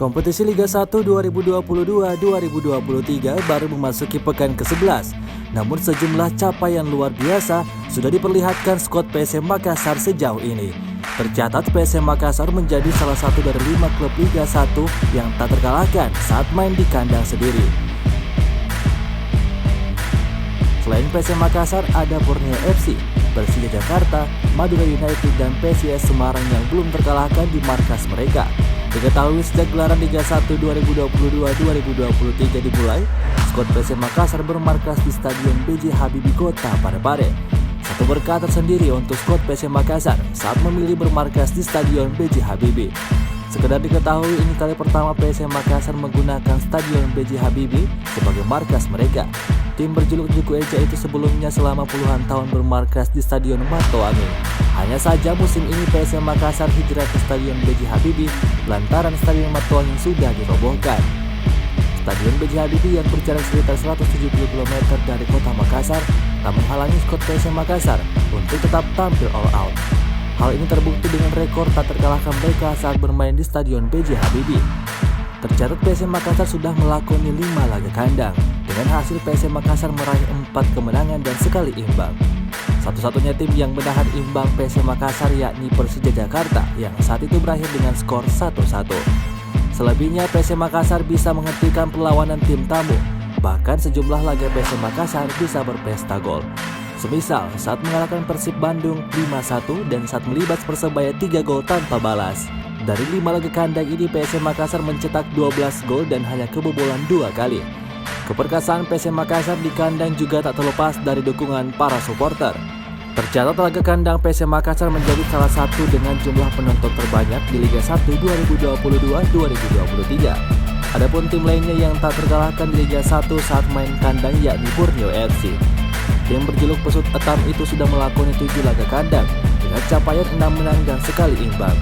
Kompetisi Liga 1 2022-2023 baru memasuki pekan ke-11. Namun sejumlah capaian luar biasa sudah diperlihatkan skuad PSM Makassar sejauh ini. Tercatat PSM Makassar menjadi salah satu dari 5 klub Liga 1 yang tak terkalahkan saat main di kandang sendiri. Selain PSM Makassar, ada Borneo FC, Persija Jakarta, Madura United, dan PSIS Semarang yang belum terkalahkan di markas mereka. Diketahui sejak gelaran Liga 1 2022-2023 dimulai, skuad PSM Makassar bermarkas di Stadion B.J. Habibie Kota Parepare. Satu berkah tersendiri untuk skuad PSM Makassar saat memilih bermarkas di Stadion B.J. Habibie. Sekedar diketahui, ini kali pertama PSM Makassar menggunakan Stadion B.J. Habibie sebagai markas mereka. Tim berjuluk Juku Eja itu sebelumnya selama puluhan tahun bermarkas di Stadion Mato Angin. Hanya saja musim ini PSM Makassar hijrah ke Stadion B.J. Habibie lantaran Stadion Mato Angin sudah dirobohkan. Stadion B.J. Habibie yang berjarak sekitar 170 km dari kota Makassar tak menghalangi skuad PSM Makassar untuk tetap tampil all out. Hal ini terbukti dengan rekor tak terkalahkan mereka saat bermain di Stadion B.J. Habibie. Tercatat PSM Makassar sudah melakoni 5 laga kandang. Dengan hasil PSM Makassar meraih 4 kemenangan dan sekali imbang. Satu-satunya tim yang menahan imbang PSM Makassar yakni Persija Jakarta yang saat itu berakhir dengan skor 1-1. Selebihnya PSM Makassar bisa menghentikan perlawanan tim tamu. Bahkan sejumlah laga PSM Makassar bisa berpesta gol. Semisal saat mengalahkan Persib Bandung 5-1 dan saat melibas Persebaya 3 gol tanpa balas. Dari 5 laga kandang ini PSM Makassar mencetak 12 gol dan hanya kebobolan 2 kali. Keperkasaan PSM Makassar di kandang juga tak terlepas dari dukungan para supporter. Tercatat laga kandang PSM Makassar menjadi salah satu dengan jumlah penonton terbanyak di Liga 1 2022-2023. Adapun tim lainnya yang tak terkalahkan di Liga 1 saat main kandang yakni Borneo FC. Tim berjuluk Pesut Etam itu sudah melakoni 7 laga kandang dengan capaian 6 menang dan sekali imbang.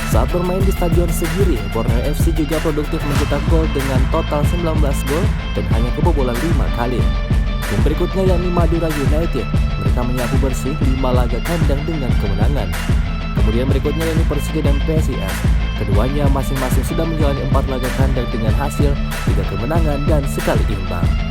Saat bermain di Stadion Segiri, Borneo FC juga produktif mencetak gol dengan total 19 gol dan hanya kebobolan 5 kali. Tim berikutnya yakni Madura United, mereka menyapu bersih 5 laga kandang dengan kemenangan. Kemudian berikutnya yakni Persija dan PSIS. Keduanya masing-masing sudah menjalani 4 laga kandang dengan hasil 3 kemenangan dan sekali imbang.